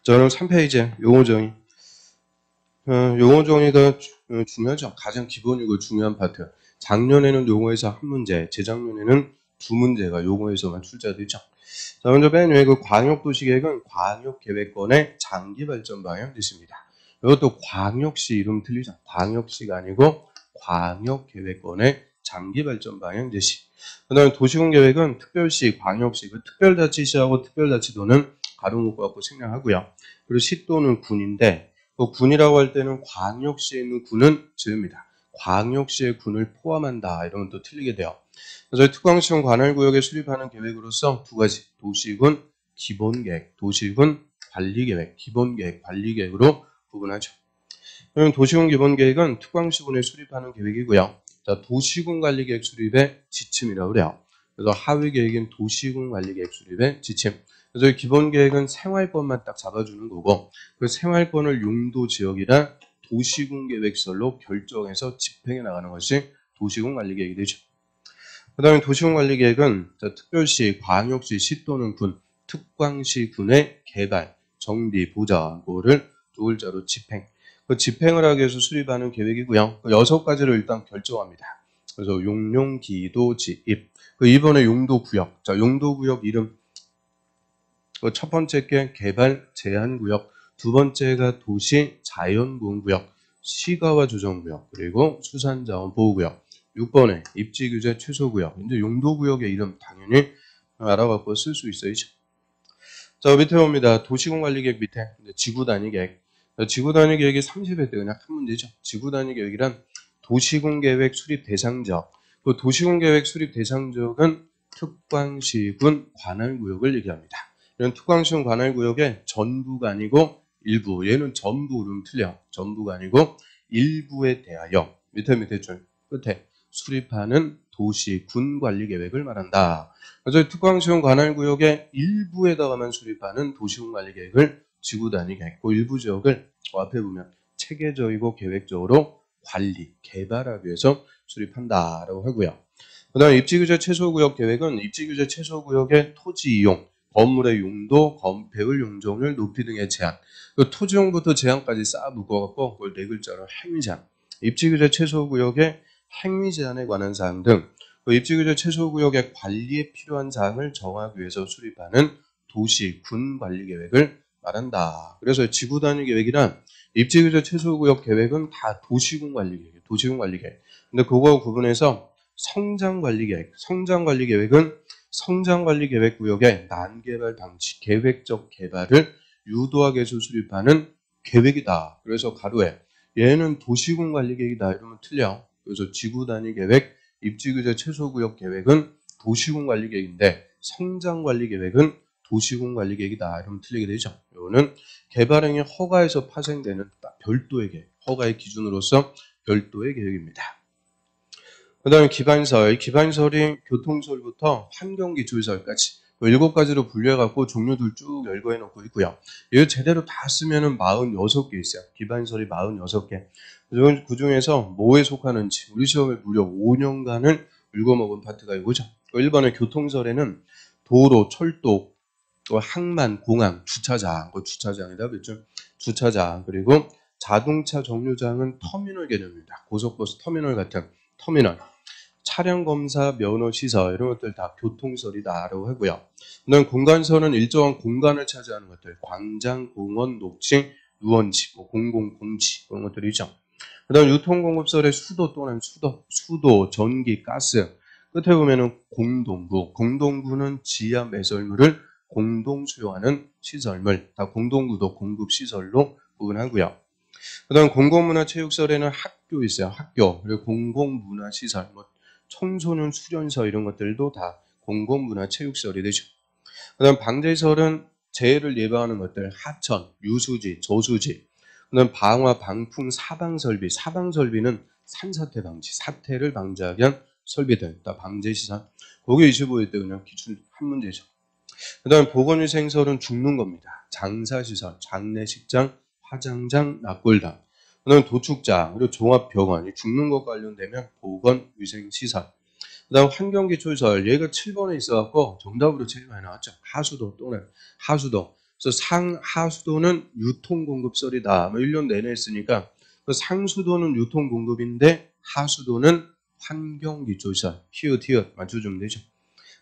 저는 3페이지 용어 정의. 용어 정의가 중요하죠. 가장 기본이고 중요한 파트. 작년에는 용어에서 한 문제, 재작년에는 두 문제가 용어에서만 출제되죠. 자, 먼저 맨 위에 그 광역도시계획은 광역계획권의 장기발전 방향 뜻입니다. 이것도 광역시 이름 틀리죠. 광역시가 아니고 광역계획권의 장기발전 방향 제시. 그 다음에 도시군계획은 특별시, 광역시, 그 특별자치시하고 특별자치도는 가로 묶어갖고 생략하고요. 그리고 시도는 군인데, 그 군이라고 할 때는 광역시에 있는 군은 지읍니다. 광역시의 군을 포함한다. 이런 것도 틀리게 돼요. 그래서 특광시형 관할구역에 수립하는 계획으로서 두 가지, 도시군 기본계획, 도시군 관리계획, 기본계획, 관리계획으로 구분하죠. 그럼 도시군 기본계획은 특광시군에 수립하는 계획이고요. 자, 도시군 관리계획 수립의 지침이라고 그래요. 그래서 하위 계획인 도시군 관리계획 수립의 지침. 그래서 기본계획은 생활권만 딱 잡아주는 거고, 그 생활권을 용도 지역이나 도시군 계획설로 결정해서 집행해 나가는 것이 도시군 관리계획이 되죠. 그 다음에 도시군 관리계획은 특별시, 광역시, 시 또는 군, 특광시 군의 개발, 정비, 보자고를 두 글자로 집행. 그 집행을 하기 위해서 수립하는 계획이고요. 그 6가지를 일단 결정합니다. 그래서 용용, 기도, 지입. 그 이번에 용도구역. 자, 용도구역 이름. 그 첫 번째 게 개발 제한구역. 두 번째가 도시 자연보호구역, 시가와 조정구역, 그리고 수산자원 보호구역. 6번에 입지규제 최소구역. 이제 용도구역의 이름 당연히 알아갖고 쓸 수 있어야죠. 자, 밑에 봅니다. 도시군관리계획 밑에 지구단위계획. 지구단위계획이 30회 때 그냥 한 문제죠. 지구단위계획이란 도시군계획 수립 대상지역. 그 도시군계획 수립 대상지역은 특광시군 관할구역을 얘기합니다. 이런 특광시군 관할구역의 전부가 아니고 일부. 얘는 전부 그러면 틀려. 전부가 아니고 일부에 대하여 밑에 줄 끝에 수립하는 도시군 관리계획을 말한다. 그래서 특광시군 관할구역의 일부에다가만 수립하는 도시군 관리계획을 지구단위계획, 그 일부 지역을 그 앞에 보면 체계적이고 계획적으로 관리, 개발하기 위해서 수립한다라고 하고요. 그 다음에 입지규제 최소구역 계획은 입지규제 최소구역의 토지 이용, 건물의 용도, 배울 용적률, 높이 등의 제한. 그 토지용부터 제한까지 쌓아 묶어갖고 그걸 네 글자로 행위제한. 입지규제 최소구역의 행위제한에 관한 사항 등 그 입지규제 최소구역의 관리에 필요한 사항을 정하기 위해서 수립하는 도시, 군 관리계획을 말한다. 그래서 지구단위 계획이란 입지규제 최소구역 계획은 다 도시군 관리계획, 도시군 관리계획. 근데 그거와 구분해서 성장관리계획, 성장관리계획은 성장관리계획 구역의 난개발 방지, 계획적 개발을 유도하기 위해서 수립하는 계획이다. 그래서 가로에 얘는 도시군 관리계획이다. 이러면 틀려. 그래서 지구단위 계획, 입지규제 최소구역 계획은 도시군 관리계획인데 성장관리계획은 도시군 관리계획이다. 이러면 틀리게 되죠. 이거는 개발행위 허가에서 파생되는 별도의 계획, 허가의 기준으로서 별도의 계획입니다. 그 다음에 기반설, 기반설이 교통설부터 환경기초설까지 7가지로 분류해갖고 종류들 쭉 열거해 놓고 있고요. 이거 제대로 다 쓰면은 46개 있어요. 기반설이 46개. 그 중에서 뭐에 속하는지 우리 시험에 무려 5년간을 읽어먹은 파트가 이거죠. 1번의 교통설에는 도로, 철도, 항만, 공항, 주차장, 주차장이다 그랬죠. 주차장, 그리고 자동차 정류장은 터미널 개념입니다. 고속버스 터미널 같은 터미널. 차량 검사, 면허 시설 이런 것들 다 교통설이다라고 하고요. 그다음 공간설은 일정한 공간을 차지하는 것들, 광장, 공원, 녹지, 유원지, 공공공지 그런 것들이죠. 그다음 유통공급설의 수도 또는 수도, 전기, 가스. 끝에 보면은 공동구, 공동구는 지하 매설물을 공동 수용하는 시설물, 다 공동구도 공급 시설로 구분하고요. 그다음 공공문화체육설에는 학교 있어요. 학교 그리고 공공문화시설, 청소년 수련서 이런 것들도 다 공공문화체육설이 되죠. 그다음 방제설은 재해를 예방하는 것들, 하천, 유수지, 저수지. 그다음 방화, 방풍, 사방설비. 사방설비는 산사태 방지, 사태를 방지하기 위한 설비들, 다 방제시설. 거기 25일 때 그냥 기출 한 문제죠. 그다음 보건위생설은 죽는 겁니다. 장사시설, 장례식장, 화장장, 낙골당. 그다음 도축장, 그리고 종합병원, 죽는 것 관련되면 보건위생시설. 그다음 환경기초설, 얘가 7번에 있어갖고 정답으로 제일 많이 나왔죠. 하수도 또는 하수도. 그래서 하수도는 유통공급설이다. 뭐 1년 내내 했으니까 그 상수도는 유통공급인데 하수도는 환경기초시설, 히읗 맞춰주면 되죠.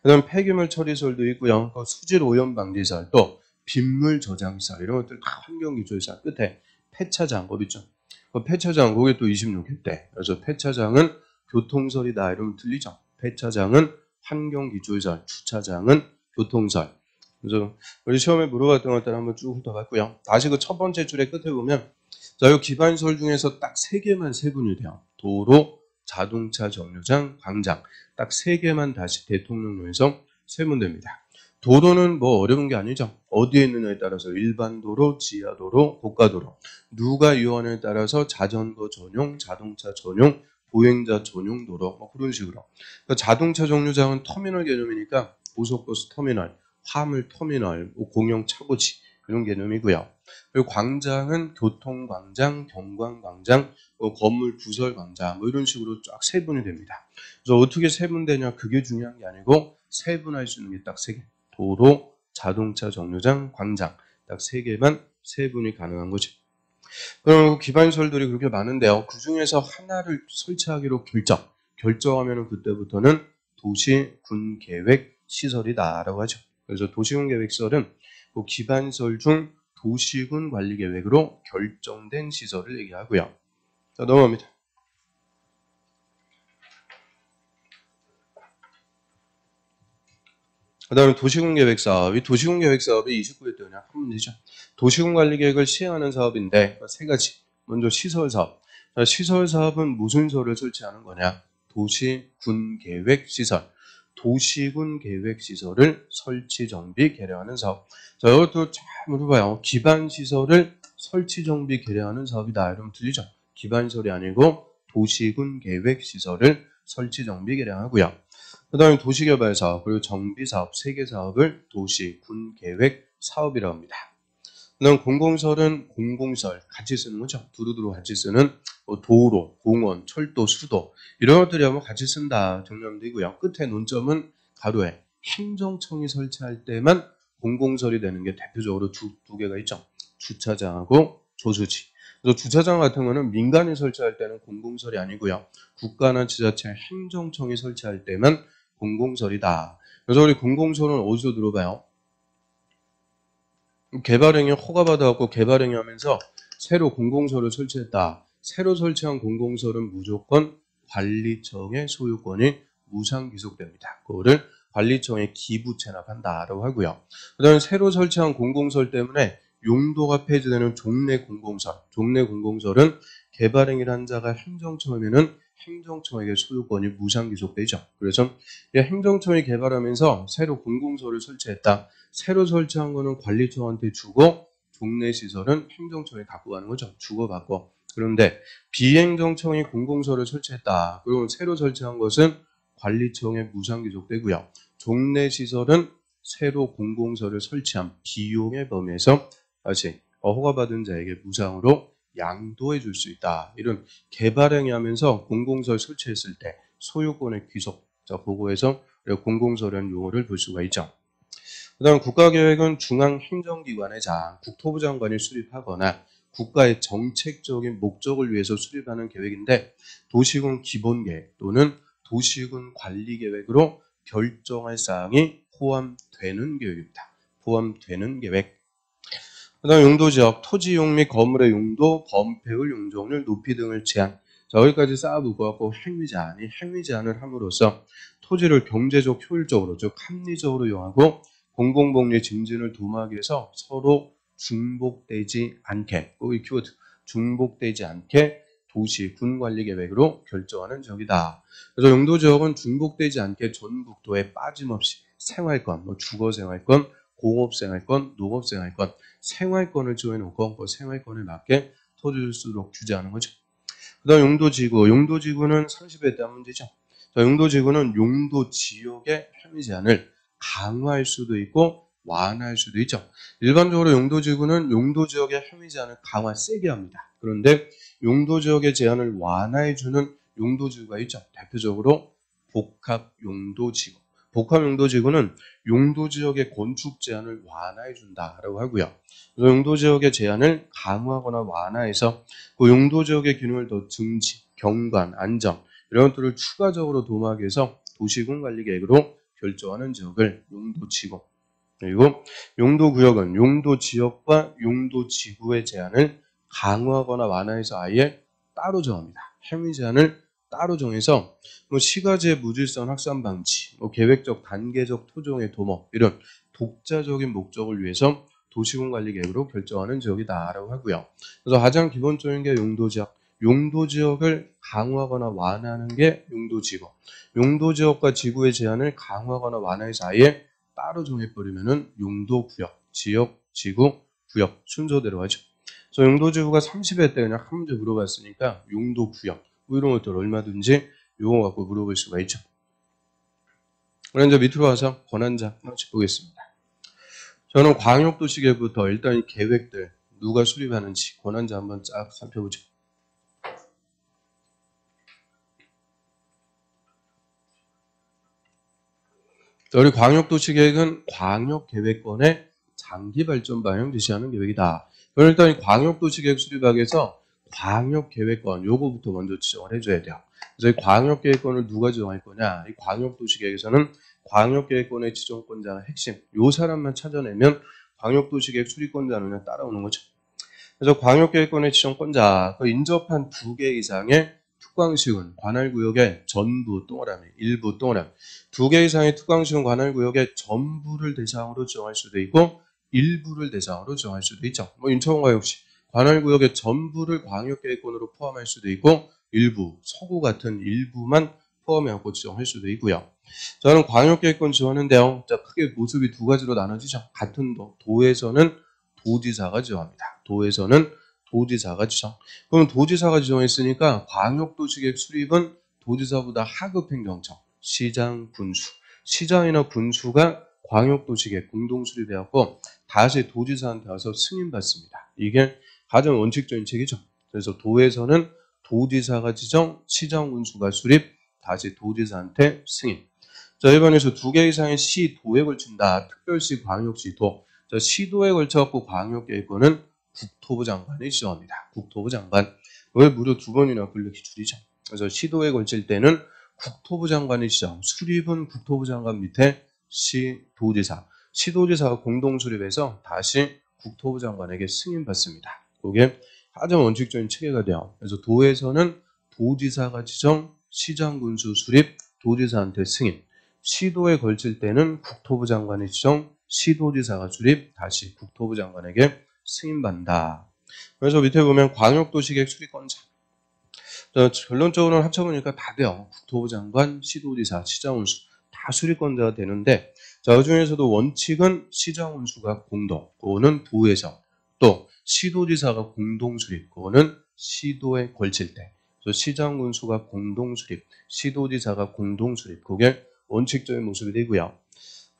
그 다음 폐기물 처리설도 있고요. 수질 오염 방지설, 또 빗물 저장시설 이런 것들 다 환경기초시설 끝에 폐차장 법 있죠. 그 폐차장 그게 또 26회 때. 그래서 폐차장은 교통설이다 이러면 틀리죠. 폐차장은 환경기초시설, 주차장은 교통설. 그래서 우리 시험에 물어봤던 것들 한번 쭉 훑어봤고요. 다시 그 첫 번째 줄의 끝에 보면 자, 이 기반설 중에서 딱 3개만 세분이 돼요. 도로, 자동차 정류장, 광장. 딱 3개만 다시 대통령령에서 세면 됩니다. 도로는 뭐 어려운 게 아니죠. 어디에 있느냐에 따라서 일반 도로, 지하 도로, 고가도로. 누가 이용하느냐에 따라서 자전거 전용, 자동차 전용, 보행자 전용 도로 뭐 그런 식으로. 그러니까 자동차 정류장은 터미널 개념이니까 고속버스 터미널, 화물 터미널, 공영 차고지 그런 개념이고요. 그리고 광장은 교통광장, 경관광장, 건물 부설광장 뭐 이런 식으로 쫙 세분이 됩니다. 그래서 어떻게 세분되냐 그게 중요한 게 아니고 세분할 수 있는 게 딱 3개. 도로, 자동차 정류장, 광장 딱 3개만 세분이 가능한 거죠. 그럼 기반설들이 그렇게 많은데요. 그 중에서 하나를 설치하기로 결정하면 그때부터는 도시군 계획 시설이다라고 하죠. 그래서 도시군 계획설은 그 기반설 중 도시군 관리 계획으로 결정된 시설을 얘기하고요. 자, 넘어갑니다. 그 다음에 도시군계획사업. 이 도시군계획사업이 29회 때 그냥 하면 되죠. 도시군관리계획을 시행하는 사업인데 3가지. 먼저 시설사업. 시설사업은 무슨 시설을 설치하는 거냐? 도시군계획시설. 도시군계획시설을 설치, 정비, 개량하는 사업. 자, 이것도 잘 물어봐요. 기반시설을 설치, 정비, 개량하는 사업이다. 이러면 들리죠? 기반시설이 아니고 도시군계획시설을 설치, 정비, 개량하고요. 그 다음에 도시개발사업, 그리고 정비사업, 3개 사업을 도시, 군, 계획, 사업이라고 합니다. 그 다음 공공설은 공공설, 같이 쓰는 거죠. 두루두루 같이 쓰는 도로, 공원, 철도, 수도 이런 것들이 한번 같이 쓴다 정리하면 되고요. 끝에 논점은 가로에 행정청이 설치할 때만 공공설이 되는 게 대표적으로 두 개가 있죠. 주차장하고 조수지. 그래서 주차장 같은 거는 민간이 설치할 때는 공공설이 아니고요. 국가나 지자체 행정청이 설치할 때만 공공설이다. 그래서 우리 공공설은 어디서 들어봐요? 개발행위 허가받아갖고 개발행위 하면서 새로 공공설을 설치했다. 새로 설치한 공공설은 무조건 관리청의 소유권이 무상 귀속됩니다. 그거를 관리청에 기부 체납한다라고 하고요. 그 다음에 새로 설치한 공공설 때문에 용도가 폐지되는 종래 공공설. 종래 공공설은 개발행위를 한 자가 행정청이면은 행정청에게 소유권이 무상 귀속되죠. 그래서 행정청이 개발하면서 새로 공공설을 설치했다. 새로 설치한 거는 관리청한테 주고 종래 시설은 행정청에 갖고 가는 거죠. 주고받고. 그런데 비행정청이 공공설을 설치했다. 그러면 새로 설치한 것은 관리청에 무상 귀속되고요. 종래 시설은 새로 공공설을 설치한 비용의 범위에서 다시 허가받은 자에게 무상으로 양도해 줄 수 있다. 이런 개발행위 하면서 공공설 설치했을 때 소유권의 귀속. 자, 보고에서 공공설이라는 용어를 볼 수가 있죠. 그 다음 국가계획은 중앙행정기관의 장, 국토부 장관이 수립하거나 국가의 정책적인 목적을 위해서 수립하는 계획인데 도시군 기본계획 또는 도시군 관리계획으로 결정할 사항이 포함되는 계획입니다. 포함되는 계획. 그 다음 용도지역, 토지용 및 건물의 용도, 범폐율, 용적률, 높이 등을 제한. 자, 여기까지 쌓아두고 행위제한. 이 행위제한을 함으로써 토지를 경제적 효율적으로, 즉 합리적으로 이용하고 공공복리 증진을 도모하기 위해서 서로 중복되지 않게, 이 키워드, 중복되지 않게 도시, 군관리계획으로 결정하는 지역이다. 그래서 용도지역은 중복되지 않게 전국도에 빠짐없이 생활권, 주거생활권, 공업생활권, 농업생활권, 생활권을 정해놓고 그 생활권에 맞게 토지를 쓰도록 규제하는 거죠. 그 다음 용도지구. 용도지구는 30회 때 한 문제죠. 용도지구는 용도지역의 행위 제한을 강화할 수도 있고 완화할 수도 있죠. 일반적으로 용도지구는 용도지역의 행위 제한을 강화 세게 합니다. 그런데 용도지역의 제한을 완화해주는 용도지구가 있죠. 대표적으로 복합용도지구. 복합용도지구는 용도지역의 건축 제한을 완화해준다라고 하고요. 그래서 용도지역의 제한을 강화하거나 완화해서 그 용도지역의 기능을 더 증지, 경관, 안정 이런 것들을 추가적으로 도모하기 위해서 도시군 관리 계획으로 결정하는 지역을 용도지구, 그리고 용도구역은 용도지역과 용도지구의 제한을 강화하거나 완화해서 아예 따로 정합니다. 행위 제한을 따로 정해서 시가지의 무질서한 확산 방지, 계획적 단계적 토종의 도모 이런 독자적인 목적을 위해서 도시군 관리 계획으로 결정하는 지역이다라고 하고요. 그래서 가장 기본적인 게 용도지역, 용도지역을 강화하거나 완화하는 게 용도지구, 용도지역과 지구의 제한을 강화하거나 완화해서 아예 따로 정해버리면은 용도구역, 지역, 지구, 구역 순서대로 하죠. 그래서 용도지구가 30회 때 그냥 한 문제 물어봤으니까 용도구역 이런 것들 얼마든지 요거 갖고 물어볼 수가 있죠. 그럼 이제 밑으로 와서 권한자 하나씩 보겠습니다. 저는 광역도시계획부터 일단 이 계획들 누가 수립하는지 권한자 한번 쫙 살펴보죠. 우리 광역도시계획은 광역계획권의 장기발전 방향 제시하는 계획이다. 그럼 일단 이 광역도시계획 수립하기 위해서 광역계획권 요거부터 먼저 지정을 해줘야 돼요. 그래서 이 광역계획권을 누가 지정할 거냐? 이 광역도시계획에서는 광역계획권의 지정권자가 핵심 요 사람만 찾아내면 광역도시계획 수립권자는 그냥 따라오는 거죠. 그래서 광역계획권의 지정권자 그 인접한 2개 이상의 특광시군 관할구역의 전부 동그라미, 일부 동그라미 2개 이상의 특광시군 관할구역의 전부를 대상으로 지정할 수도 있고 일부를 대상으로 지정할 수도 있죠. 인천과 역시 관할구역의 전부를 광역계획권으로 포함할 수도 있고 일부, 서구 같은 일부만 포함해갖고 지정할 수도 있고요. 저는 광역계획권 지원하는데요. 자, 크게 모습이 2가지로 나눠지죠. 같은 도에서는 도지사가 지정합니다. 도에서는 도지사가 지정. 그럼 도지사가 지정했으니까 광역도시계획 수립은 도지사보다 하급 행정청, 시장, 군수. 시장이나 군수가 광역도시계획 공동 수립해갖고 다시 도지사한테 와서 승인받습니다. 이게 가장 원칙적인 책이죠. 그래서 도에서는 도지사가 지정, 시장, 군수가 수립, 다시 도지사한테 승인. 자, 1번에서 2개 이상의 시도에 걸친다. 특별시, 광역시, 도. 자, 시도에 걸쳐갖고 광역계획권은 국토부 장관이 지정합니다. 국토부 장관. 왜 무려 2번이나 권력 기출이죠. 그래서 시도에 걸칠 때는 국토부 장관이 지정, 수립은 국토부 장관 밑에 시도지사. 시도지사가 공동 수립해서 다시 국토부 장관에게 승인받습니다. 그게 가장 원칙적인 체계가 돼요. 그래서 도에서는 도지사가 지정, 시장, 군수 수립, 도지사한테 승인. 시도에 걸칠 때는 국토부 장관이 지정, 시도지사가 수립, 다시 국토부 장관에게 승인받는다. 그래서 밑에 보면 광역도시계획 수립권자. 결론적으로는 합쳐보니까 다 돼요. 국토부 장관, 시도지사, 시장운수 다 수립권자가 되는데 자, 그중에서도 원칙은 시장운수가 공동, 그거는 도에서 또 시도지사가 공동 수립, 그거는 시도에 걸칠 때 그래서 시장군수가 공동 수립, 시도지사가 공동 수립, 그게 원칙적인 모습이 되고요.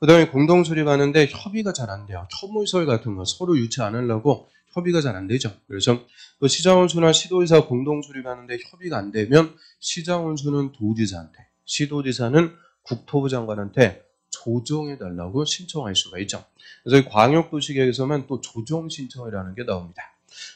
그 다음에 공동 수립하는데 협의가 잘 안 돼요. 혐의설 같은 거 서로 유치 안 하려고 협의가 잘 안 되죠. 그래서 그 시장원수나 시도지사 공동 수립하는데 협의가 안 되면 시장원수는 도지사한테, 시도지사는 국토부 장관한테 조정해달라고 신청할 수가 있죠. 그래서 광역도시계획에서만 또 조정 신청이라는 게 나옵니다.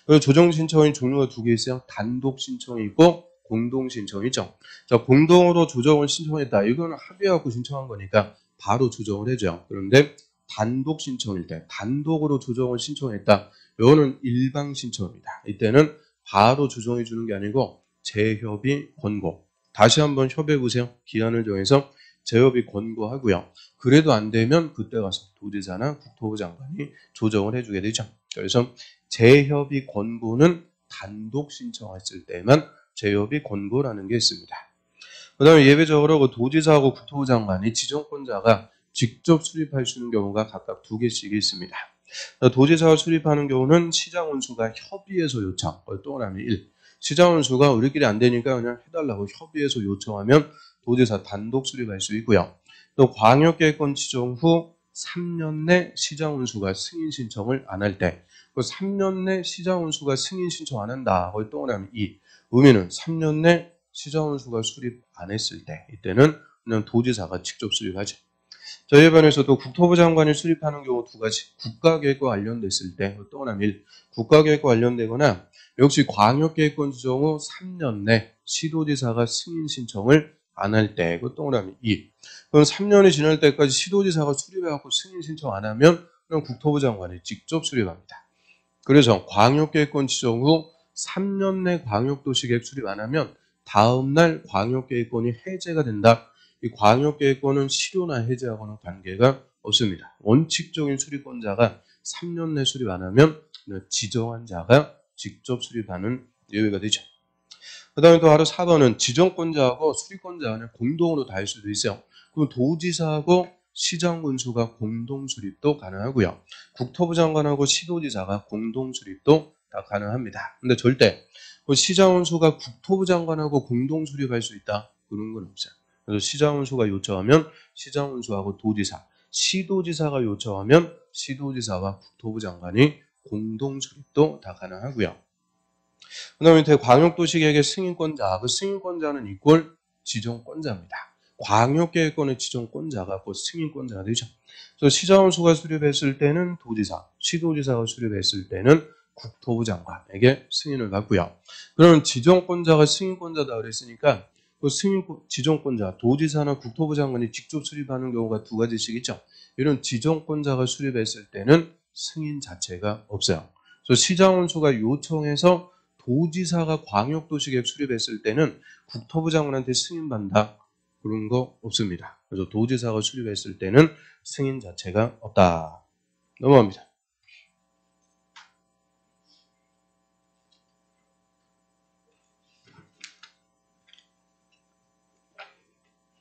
그 조정 신청이 종류가 2개 있어요. 단독 신청이 있고 공동 신청이죠. 자, 공동으로 조정을 신청했다. 이거는 합의하고 신청한 거니까 바로 조정을 해줘요. 그런데 단독 신청일 때 단독으로 조정을 신청했다. 이거는 일방 신청입니다. 이때는 바로 조정해 주는 게 아니고 재협의 권고. 다시 한번 협의해 보세요. 기한을 정해서 재협의 권고하고요. 그래도 안 되면 그때 가서 도지사나 국토부 장관이 조정을 해주게 되죠. 그래서 재협의 권고는 단독 신청했을 때만 재협의 권고라는 게 있습니다. 그 다음에 예외적으로 그 도지사하고 국토부 장관이 지정권자가 직접 수립할 수 있는 경우가 각각 2개씩 있습니다. 도지사가 수립하는 경우는 시장원수가 협의해서 요청, 동그라미 1. 시장원수가 우리끼리 안 되니까 그냥 해달라고 협의해서 요청하면 도지사 단독 수립할 수 있고요. 또 광역계획권 지정 후 3년 내 시장원수가 승인 신청을 안 할 때, 그 3년 내 시장원수가 승인 신청 안 한다. 거기 동그라미 2. 의미는 3년 내 시장원수가 수립 안 했을 때, 이때는 그냥 도지사가 직접 수립하죠. 저희 반에서도 국토부 장관이 수립하는 경우 두 가지. 국가계획과 관련됐을 때, 또 하나 1. 국가계획과 관련되거나 역시 광역계획권 지정 후 3년 내 시도지사가 승인 신청을 안 할 때, 그 동그라미 2. 그럼 3년이 지날 때까지 시도지사가 수립해갖고 승인 신청 안 하면 그럼 국토부 장관이 직접 수립합니다. 그래서 광역계획권 지정 후 3년 내 광역도시계획 수립 안 하면 다음날 광역계획권이 해제가 된다. 이 광역계획권은 실효나 해제하고는 관계가 없습니다. 원칙적인 수립권자가 3년 내 수립 안 하면 지정한 자가 직접 수립하는 예외가 되죠. 그 다음에 또 바로 4번은 지정권자하고 수립권자는 공동으로 다 할 수도 있어요. 그럼 도지사하고 시장 군수가 공동 수립도 가능하고요. 국토부 장관하고 시도지사가 공동 수립도 다 가능합니다. 근데 절대 그 시장 군수가 국토부 장관하고 공동 수립할 수 있다. 그런 건 없어요. 그래서 시장 군수가 요청하면 시장 군수하고 도지사, 시도지사가 요청하면 시도지사와 국토부 장관이 공동 수립도 다 가능하고요. 그 다음에 광역도시계획의 승인권자, 그 승인권자는 이꼴 지정권자입니다. 광역계획권의 지정권자가 곧 승인권자가 되죠. 그래서 시장원수가 수립했을 때는 도지사, 시도지사가 수립했을 때는 국토부 장관에게 승인을 받고요. 그러면 지정권자가 승인권자다 그랬으니까 그 지정권자, 도지사나 국토부 장관이 직접 수립하는 경우가 두 가지씩 있죠. 이런 지정권자가 수립했을 때는 승인 자체가 없어요. 그래서 시장원수가 요청해서 도지사가 광역도시계획 수립했을 때는 국토부 장관한테 승인받는다. 그런 거 없습니다. 그래서 도지사가 수립했을 때는 승인 자체가 없다. 넘어갑니다.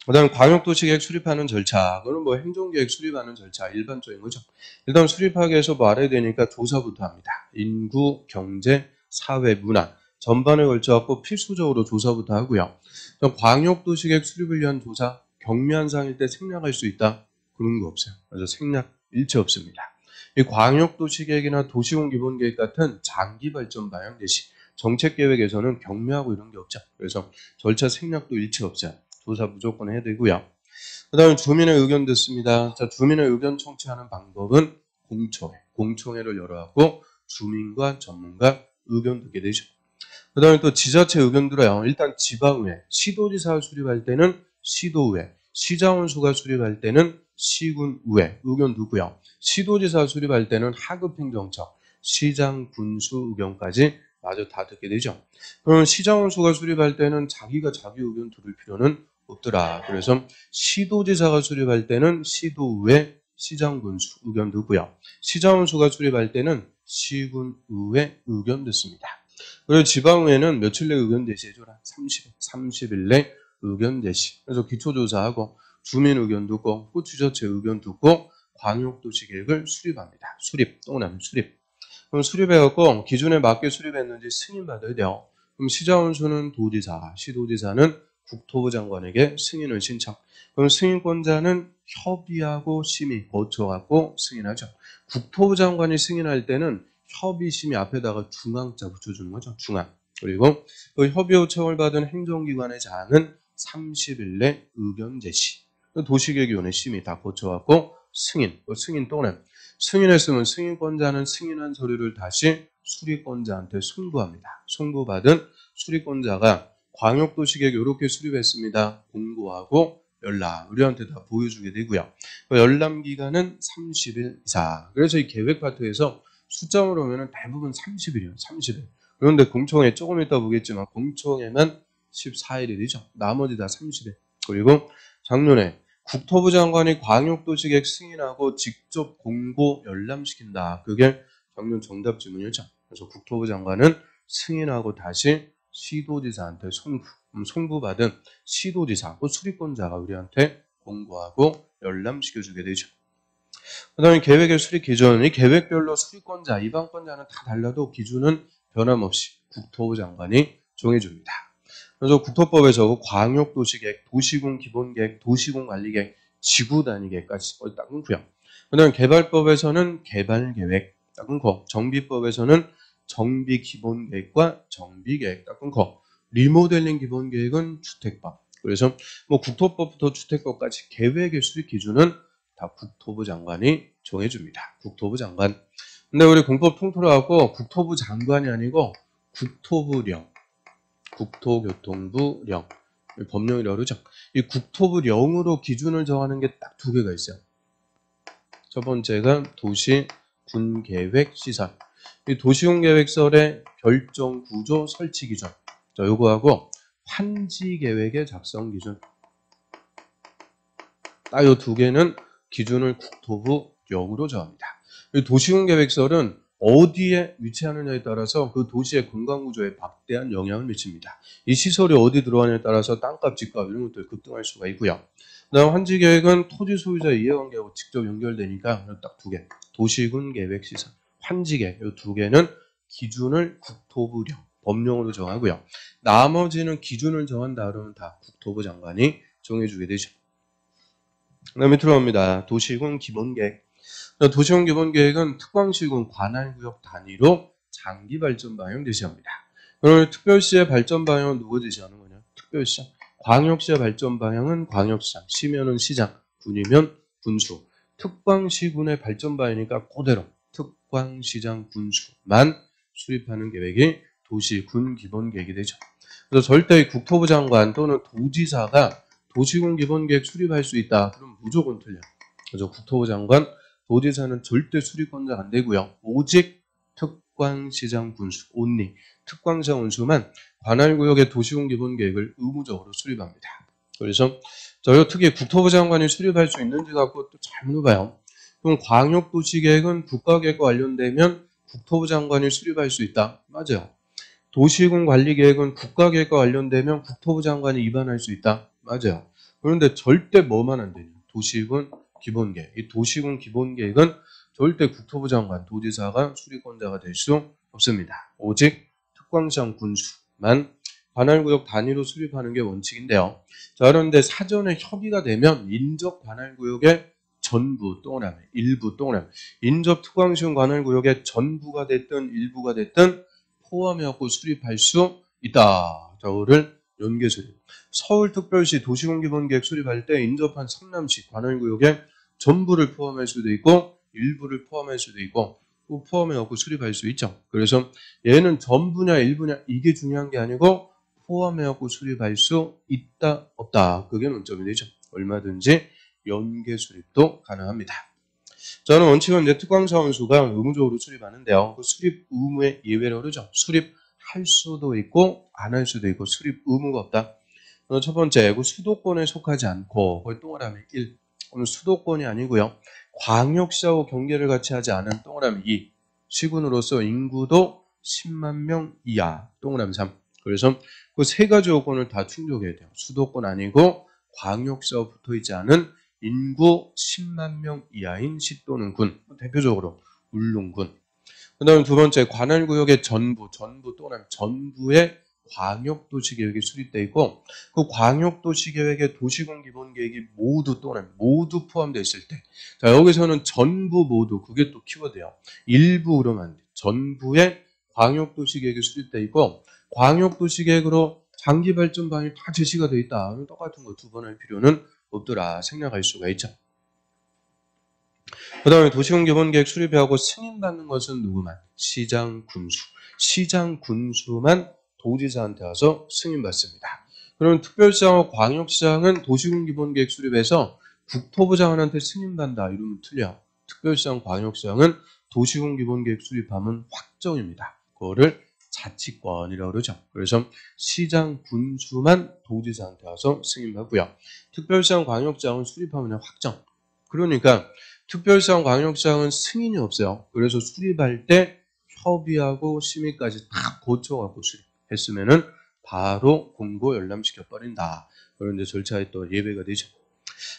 그 다음 광역도시계획 수립하는 절차. 그건 뭐 행정계획 수립하는 절차 일반적인 거죠. 일단 수립하기 위해서 뭐 알아야 되니까 조사부터 합니다. 인구, 경제, 사회, 문화 전반에 걸쳐갖고 필수적으로 조사부터 하고요. 광역도시계획 수립을 위한 조사, 경미한 사항일 때 생략할 수 있다. 그런 거 없어요. 그래서 생략 일체 없습니다. 이 광역도시계획이나 도시공 기본계획 같은 장기 발전 방향 제시, 정책계획에서는 경미하고 이런 게 없죠. 그래서 절차 생략도 일체 없어요. 조사 무조건 해야 되고요. 그 다음에 주민의 의견 듣습니다. 자, 주민의 의견 청취하는 방법은 공청회를 열어갖고 주민과 전문가 의견 듣게 되죠. 그 다음에 또 지자체 의견 들어요. 일단 지방의회, 시도지사가 수립할 때는 시도의회, 시장원수가 수립할 때는 시군의회 의견 두고요. 시도지사가 수립할 때는 하급행정처, 시장, 군수 의견까지 마저 다 듣게 되죠. 그러면 시장원수가 수립할 때는 자기가 자기 의견 들을 필요는 없더라. 그래서 시도지사가 수립할 때는 시도의회, 시장군수 의견 듣고요. 시장원수가 수립할 때는 시군의회 의견 듣습니다. 그리고 지방의회는 며칠 내 의견 제시해줘라. 30일 내 의견 제시. 그래서 기초조사하고 주민 의견 듣고 지자체 의견 듣고 광역도시계획을 수립합니다. 수립, 동그라미 수립. 그럼 수립해갖고 기준에 맞게 수립했는지 승인받아야 돼요. 그럼 시장원수는 도지사, 시도지사는 국토부 장관에게 승인을 신청. 그럼 승인권자는 협의하고 심의 거쳐갖고 승인하죠. 국토부 장관이 승인할 때는 협의 심의 앞에다가 중앙자 붙여주는 거죠. 중앙. 그리고 그 협의 요청을 받은 행정기관의 자는 30일 내 의견 제시. 도시계획위원회 심의 다 거쳐갖고 승인. 승인 또는 승인했으면 승인권자는 승인한 서류를 다시 수립권자한테 송부합니다. 송부받은 수립권자가 광역도시계획 이렇게 수립했습니다. 공고하고 열람 우리한테 다 보여주게 되고요. 열람 기간은 30일 이상. 그래서 이 계획 파트에서 숫자로 오면 대부분 30일이에요. 30일. 그런데 공청회 조금 이따 보겠지만 공청회만 14일이 되죠. 나머지 다 30일. 그리고 작년에 국토부 장관이 광역도시계획 승인하고 직접 공고 열람시킨다. 그게 작년 정답 질문이었죠. 그래서 국토부 장관은 승인하고 다시 시도지사한테 송부받은 시도지사, 수립권자가 우리한테 공고하고 열람시켜주게 되죠. 그 다음에 계획의 수립 기준, 이 계획별로 수립권자, 이방권자는 다 달라도 기준은 변함없이 국토부 장관이 정해줍니다. 그래서 국토법에서 광역도시계획, 도시군 기본계획, 도시군관리계획, 지구단위계획까지 딱 끊고요. 그 다음에 개발법에서는 개발계획 딱 끊고, 정비법에서는 정비기본계획과 정비계획 딱 끊고, 리모델링 기본계획은 주택법. 그래서 뭐 국토법부터 주택법까지 계획의 수립 기준은 다 국토부 장관이 정해줍니다. 국토부 장관. 근데 우리 공법 통틀어 갖고 국토부 장관이 아니고 국토부령, 국토교통부령, 법령이라고 그러죠. 이 국토부령으로 기준을 정하는 게 딱 두 개가 있어요. 첫 번째가 도시 군 계획 시설. 이 도시군 계획설의 결정 구조 설치 기준. 자, 요거하고 환지 계획의 작성 기준. 딱 요 두 개는 기준을 국토부령으로 정합니다. 이 도시군 계획설은 어디에 위치하느냐에 따라서 그 도시의 공간구조에 막대한 영향을 미칩니다. 이 시설이 어디 들어가냐에 따라서 땅값, 집값 이런 것들 급등할 수가 있고요. 그다음 환지계획은 토지 소유자의 이해관계하고 직접 연결되니까 딱 두 개. 도시군 계획 시설, 환지계획 이 두 개는 기준을 국토부령, 법령으로 정하고요. 나머지는 기준을 정한다 그러면 다 국토부 장관이 정해주게 되죠. 그다음 밑으로 갑니다. 도시군 기본계획. 도시군 기본계획은 특광시군 관할구역 단위로 장기 발전 방향 제시합니다. 그럼 특별시의 발전 방향은 누가 제시하는 거냐? 특별시. 광역시의 발전 방향은 광역시장, 시면은 시장, 군이면 군수. 특광시군의 발전 방향이니까 그대로 특광시장 군수만 수립하는 계획이 도시군 기본계획이 되죠. 그래서 절대 국토부 장관 또는 도지사가 도시군 기본계획 수립할 수 있다. 그럼 무조건 틀려. 그래서 국토부 장관, 도지사는 절대 수립권자 안 되고요. 오직 특광시장 군수, 온리, 특광시장 군수만 관할구역의 도시군 기본계획을 의무적으로 수립합니다. 그래서 저희 특히 국토부 장관이 수립할 수 있는지 갖고 또 잘 물어봐요. 그럼 광역도시계획은 국가계획과 관련되면 국토부 장관이 수립할 수 있다. 맞아요. 도시군 관리계획은 국가계획과 관련되면 국토부 장관이 위반할 수 있다. 맞아요. 그런데 절대 뭐만 안 되냐. 도시군 기본계획. 이 도시군 기본계획은 절대 국토부 장관, 도지사가 수립권자가 될 수 없습니다. 오직 특광시장 군수만 관할구역 단위로 수립하는 게 원칙인데요. 자, 그런데 사전에 협의가 되면 인접 관할구역의 전부 동그라미, 일부 동그라미, 인접 특광시군 관할구역의 전부가 됐든 일부가 됐든 포함해갖고 수립할 수 있다. 저거를 연계수립. 서울특별시 도시군 기본계획 수립할 때 인접한 성남시 관할구역에 전부를 포함할 수도 있고 일부를 포함할 수도 있고 또 포함해갖고 수립할 수 있죠. 그래서 얘는 전부냐 일부냐 이게 중요한 게 아니고 포함해갖고 수립할 수 있다 없다. 그게 논점이 되죠. 얼마든지 연계 수립도 가능합니다. 저는 원칙은 이제 특광사원수가 의무적으로 수립하는데요. 그 수립 의무의 예외로 그러죠. 수립할 수도 있고 안 할 수도 있고 수립 의무가 없다. 첫 번째, 그 수도권에 속하지 않고 거의 동그라미 1. 오늘 수도권이 아니고요. 광역시하고 경계를 같이 하지 않은 동그라미 2. 시군으로서 인구도 10만 명 이하 동그라미 3. 그래서 그 세 가지 요건을 다 충족해야 돼요. 수도권 아니고 광역시하고 붙어있지 않은 인구 10만 명 이하인 시 또는 군. 대표적으로 울릉군. 그 다음 두 번째, 관할구역의 전부 동그라미 전부의 광역도시계획이 수립되어 있고 그 광역도시계획의 도시군 기본계획이 모두 또는 모두 포함되어 있을 때 자 여기서는 전부 모두 그게 또 키워드예요. 일부 그러면 안 돼. 전부의 광역도시계획이 수립되어 있고 광역도시계획으로 장기발전 방향이 다 제시가 되어 있다. 똑같은 거 두 번 할 필요는 없더라 생략할 수가 있죠. 그 다음에 도시군 기본계획 수립하고 승인받는 것은 누구만? 시장 군수. 시장 군수만 도지사한테 와서 승인받습니다. 그러면 특별시장과 광역시장은 도시군 기본계획 수립해서 국토부 장관한테 승인받는다. 이러면 틀려. 특별시장, 광역시장은 도시군 기본계획 수립하면 확정입니다. 그거를 자치권이라고 그러죠. 그래서 시장 군수만 도지사한테 와서 승인받고요. 특별시장, 광역시장은 수립하면 그냥 확정. 그러니까 특별시장, 광역시장은 승인이 없어요. 그래서 수립할 때 협의하고 심의까지 다 거쳐갖고 수립했으면은 바로 공고 열람시켜 버린다. 그런 이제 절차에 또 예외가 되죠.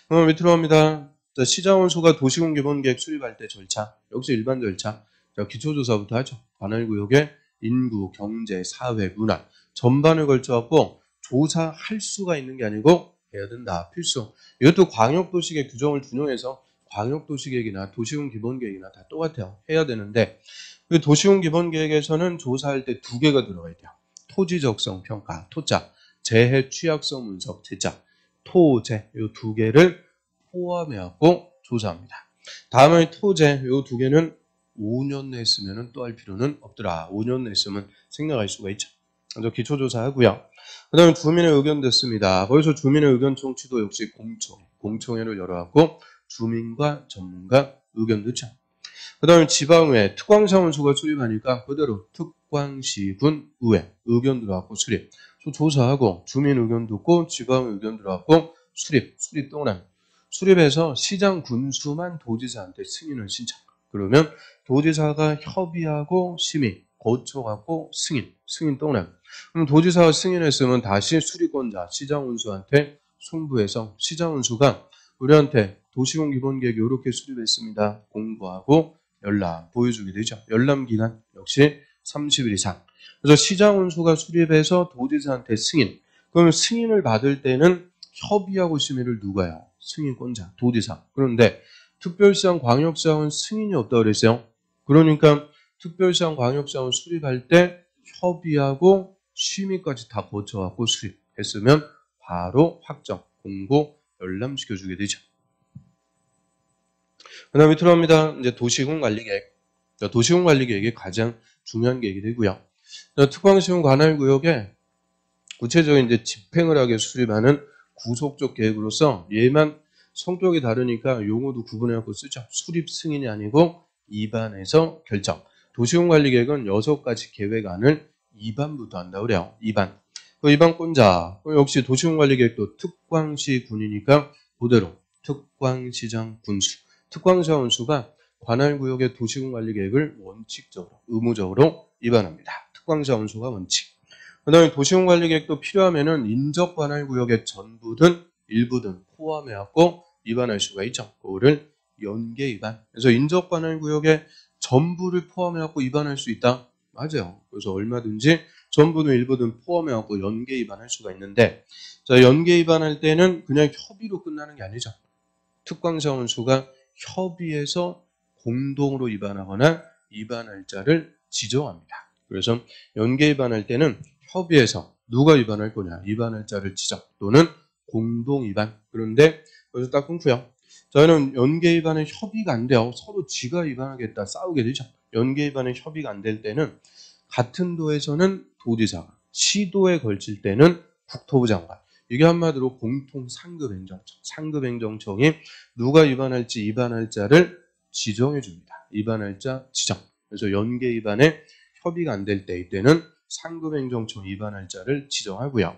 그럼 밑으로 갑니다. 자, 시장원수가 도시군 기본계획 수립할 때 절차. 역시 일반 절차. 자, 기초조사부터 하죠. 관할구역의 인구, 경제, 사회, 문화 전반을 걸쳐갖고 조사할 수가 있는 게 아니고 해야 된다. 필수. 이것도 광역도시계획 규정을 준용해서 광역도시계획이나 도시군 기본계획이나 다 똑같아요. 해야 되는데 그 도시군 기본계획에서는 조사할 때 두 개가 들어가 있대요. 토지적성 평가, 토자, 재해 취약성 분석, 재자, 토재 이 두 개를 포함해갖고 조사합니다. 다음에 토제 요 두 개는 5년 내에 쓰면은 또 할 필요는 없더라. 5년 내에 쓰면 생략할 수가 있죠. 먼저 기초조사하고요. 그 다음에 주민의 의견 됐습니다. 거기서 주민의 의견 청취도 역시 공청회를 열어갖고 주민과 전문가 의견 듣죠. 그 다음에 지방의회 특광사원수가 수립하니까 그대로 특광시군 의회 의견 들어갖고 수립. 조사하고 주민 의견 듣고 지방 의견 들어갖고 수립 동안 수립해서 시장 군수만 도지사한테 승인을 신청. 그러면 도지사가 협의하고 심의 거쳐갖고 승인 동안. 그럼 도지사가 승인했으면 다시 수리권자 시장 운수한테 송부해서 시장 운수가 우리한테 도시공 기본계획 이렇게 수립했습니다. 공부하고 열람 보여주게 되죠. 열람 기간 역시 30일 이상. 그래서 시장 운수가 수립해서 도지사한테 승인. 그러면 승인을 받을 때는 협의하고 심의를 누가요? 승인권자, 도지사. 그런데 특별시장, 광역시장은 승인이 없다고 그랬어요. 그러니까 특별시장, 광역시장을 수립할 때 협의하고 심의까지 다 거쳐갖고 수립했으면 바로 확정, 공고, 열람시켜주게 되죠. 그 다음에 들어갑니다. 이제 도시공관리계획. 도시공관리계획이 가장 중요한 계획이 되고요. 특광시공 관할구역에 구체적인 이제 집행을 하게 수립하는 구속적 계획으로서 얘만 성격이 다르니까 용어도 구분해갖고 쓰죠. 수립 승인이 아니고 입안에서 결정. 도시공관리계획은 6가지 계획안을 입안부터 한다고 그래요. 입안. 그 입안권자 역시 도시공관리계획도 특광시군이니까 그대로 특광시장 군수. 특광시장 군수가 관할구역의 도시공관리계획을 원칙적으로 의무적으로 입안합니다. 특광시장 군수가 원칙. 그 다음에 도시공관리계획도 필요하면은 인접관할구역의 전부든 일부든 포함해갖고 입안할 수가 있죠. 그거를 연계 입안. 그래서 인접관할구역의 전부를 포함해갖고 입안할 수 있다. 맞아요. 그래서 얼마든지 전부든 일부든 포함해갖고 연계 입안할 수가 있는데, 자, 연계 입안할 때는 그냥 협의로 끝나는 게 아니죠. 특광시장원수가 협의해서 공동으로 입안하거나 입안할자를 지정합니다. 그래서 연계 입안할 때는 협의해서 누가 입안할 거냐, 입안할자를 지정 또는 공동 입안. 그런데 여기서 딱 끊고요. 저희는 연계 입안에 협의가 안 돼요. 서로 지가 입안하겠다 싸우게 되죠. 연계 입안에 협의가 안 될 때는 같은 도에서는 도지사가, 시도에 걸칠 때는 국토부 장관. 이게 한마디로 공통 상급행정청. 상급행정청이 누가 입안할지 입안할자를 지정해 줍니다. 입안할자 지정. 그래서 연계 입안에 협의가 안 될 때 이때는 상급행정청 입안할자를 지정하고요.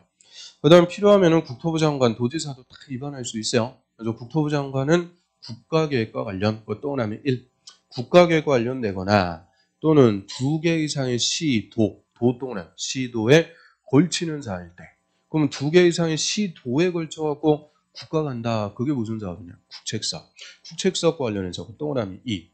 그 다음 필요하면 국토부 장관, 도지사도 다 입안할 수 있어요. 그래서 국토부 장관은 국가계획과 관련, 또 하나는 1. 국가계획과 관련되거나 또는 2개 이상의 시, 도 또는 시도에 걸치는 사안일 때. 그러면 2개 이상의 시, 도에 걸쳐갖고 국가 간다. 그게 무슨 사업이냐? 국책사업. 국책사업과 관련해서 또 하나는 2.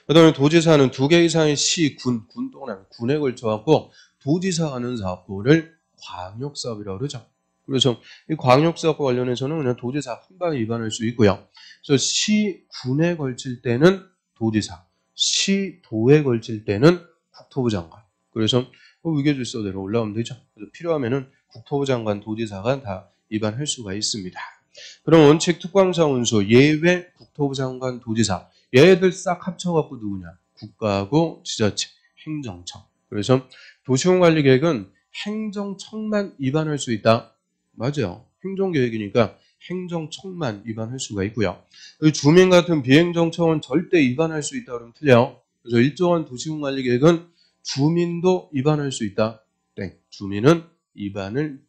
그 다음에 도지사는 2개 이상의 시, 군 또는 군에 걸쳐갖고 도지사 하는 사업, 그거를 광역사업이라고 그러죠. 그래서 이 광역사업과 관련해서는 그냥 도지사 한 방에 입안할 수 있고요. 그래서 시, 군에 걸칠 때는 도지사, 시, 도에 걸칠 때는 국토부 장관. 그래서 위계질서대로 올라오면 되죠. 그래서 필요하면은 국토부 장관, 도지사가 다 입안할 수가 있습니다. 그럼 원칙 특광사원수, 예외 국토부 장관, 도지사. 얘들 싹 합쳐갖고 누구냐? 국가하고 지자체, 행정청. 그래서 도시공관리계획은 행정청만 입안할 수 있다. 맞아요. 행정계획이니까 행정청만 입안할 수가 있고요. 주민 같은 비행정청은 절대 입안할 수 있다 그러면 틀려요. 그래서 일정한 도시공관리계획은 주민도 입안할 수 있다. 땡. 주민은 입안을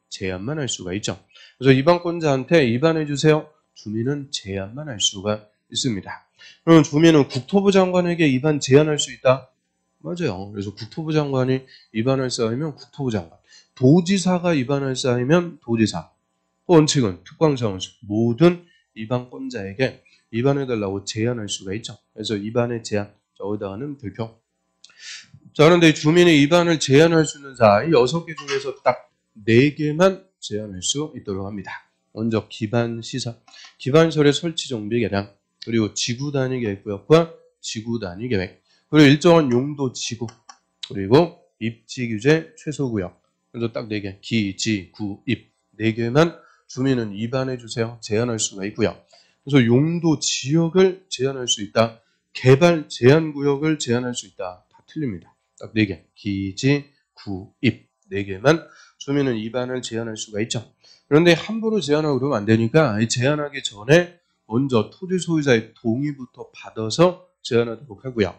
제한만 할 수가 있죠. 그래서 입안권자한테 입안해 주세요. 주민은 제한만 할 수가 있습니다. 그럼 주민은 국토부 장관에게 입안 제한할 수 있다? 맞아요. 그래서 국토부 장관이 입안할 사항이면 국토부 장관, 도지사가 입안할 사항이면 도지사. 원칙은 특광사원수 모든 입안권자에게 입안해달라고 제한할 수가 있죠. 그래서 입안의 제한, 저기다가는 별표. 자, 그런데 주민의 입안을 제한할 수 있는 사항, 이 6개 중에서 딱 4개만 제한할 수 있도록 합니다. 먼저 기반시설, 기반시설의 설치 정비 계량, 그리고 지구 단위 계획구역과 지구 단위 계획, 그리고 일정한 용도 지구, 그리고 입지 규제 최소 구역. 그래서 딱 4개, 기, 지, 구, 입 4개만 주민은 입안해 주세요. 제한할 수가 있고요. 그래서 용도 지역을 제한할 수 있다. 개발 제한 구역을 제한할 수 있다. 다 틀립니다. 딱 4개. 기지, 구, 입 4개만 주민은 입안을 제한할 수가 있죠. 그런데 함부로 제한하고 그러면 안 되니까 제한하기 전에 먼저 토지 소유자의 동의부터 받아서 제한하도록 하고요.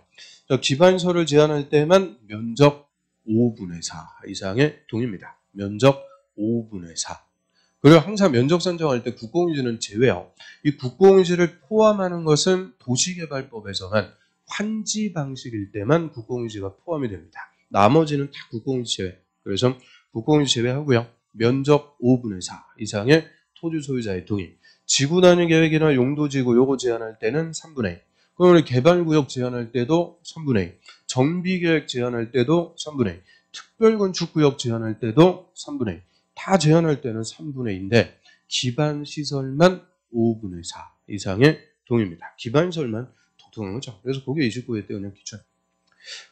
기반서를 제한할 때만 면적 5분의 4 이상의 동의입니다. 면적 5분의 4. 그리고 항상 면적 산정할 때 국공유지는 제외요. 이 국공유지를 포함하는 것은 도시개발법에서만 환지 방식일 때만 국공유지가 포함이 됩니다. 나머지는 다 국공유지 제외. 그래서 국공유지 제외하고요. 면적 5분의 4 이상의 토지 소유자의 동의. 지구 단위 계획이나 용도지구 요거 제한할 때는 3분의 1. 그러면 개발구역 제한할 때도 3분의 1. 정비계획 제한할 때도 3분의 1. 특별건축구역 제한할 때도 3분의 1. 다 제한할 때는 3분의 2인데 기반시설만 5분의 4 이상의 동의입니다. 기반시설만 독특한 거죠. 그래서 그게 29회 때 그냥 기준.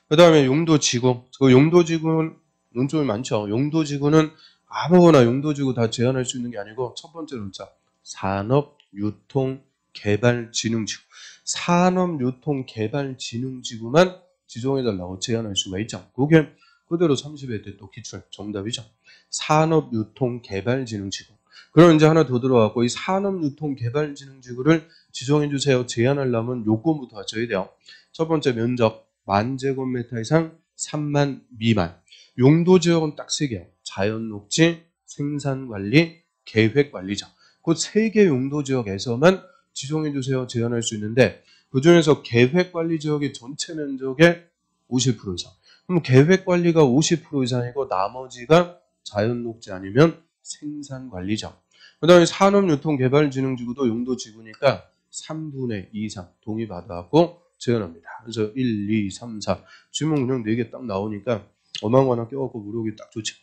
그 다음에 용도지구. 그 용도지구는 논점이 많죠. 용도지구는 아무거나 용도지구 다 제한할 수 있는 게 아니고 첫 번째 논자 산업유통개발진흥지구. 산업유통개발진흥지구만 지정해달라고 제한할 수가 있죠. 그게 그대로 30회 때 또 기출 정답이죠. 산업유통개발진흥지구. 그럼 이제 하나 더 들어왔고 이 산업유통개발진흥지구를 지정해주세요. 제한하려면 요건부터 갖춰야 돼요. 첫 번째 면적 10,000제곱미터 이상 3만 미만. 용도지역은 딱 3개. 자연녹지, 생산관리, 계획관리죠. 그 3개 용도지역에서만 지정해주세요. 제한할 수 있는데 그중에서 계획관리지역의 전체 면적의 50% 이상. 그럼 계획관리가 50% 이상이고 나머지가 자연녹지 아니면 생산관리죠. 그 다음에 산업유통개발진흥지구도 용도지구니까 3분의 2 이상 동의받아갖고 제한합니다. 그래서 1, 2, 3, 4 질문 그냥 4개 딱 나오니까 어망하나 껴갖고 물어보기 딱 좋죠.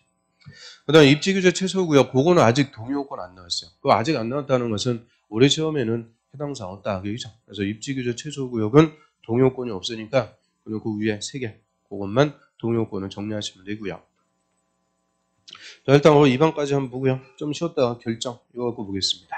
그 다음에 입지규제 최소구역 그거는 아직 동의요건 안 나왔어요. 그거 아직 안 나왔다는 것은 올해 시험에는 해당 사항 없다. 그죠? 그래서 입지규제 최소구역은 동의요건이 없으니까 그리고 그 위에 3개 그것만 동의요건을 정리하시면 되고요. 자, 일단 오늘 2번까지 한번 보고요. 좀 쉬었다가 결정 이거 갖고 보겠습니다.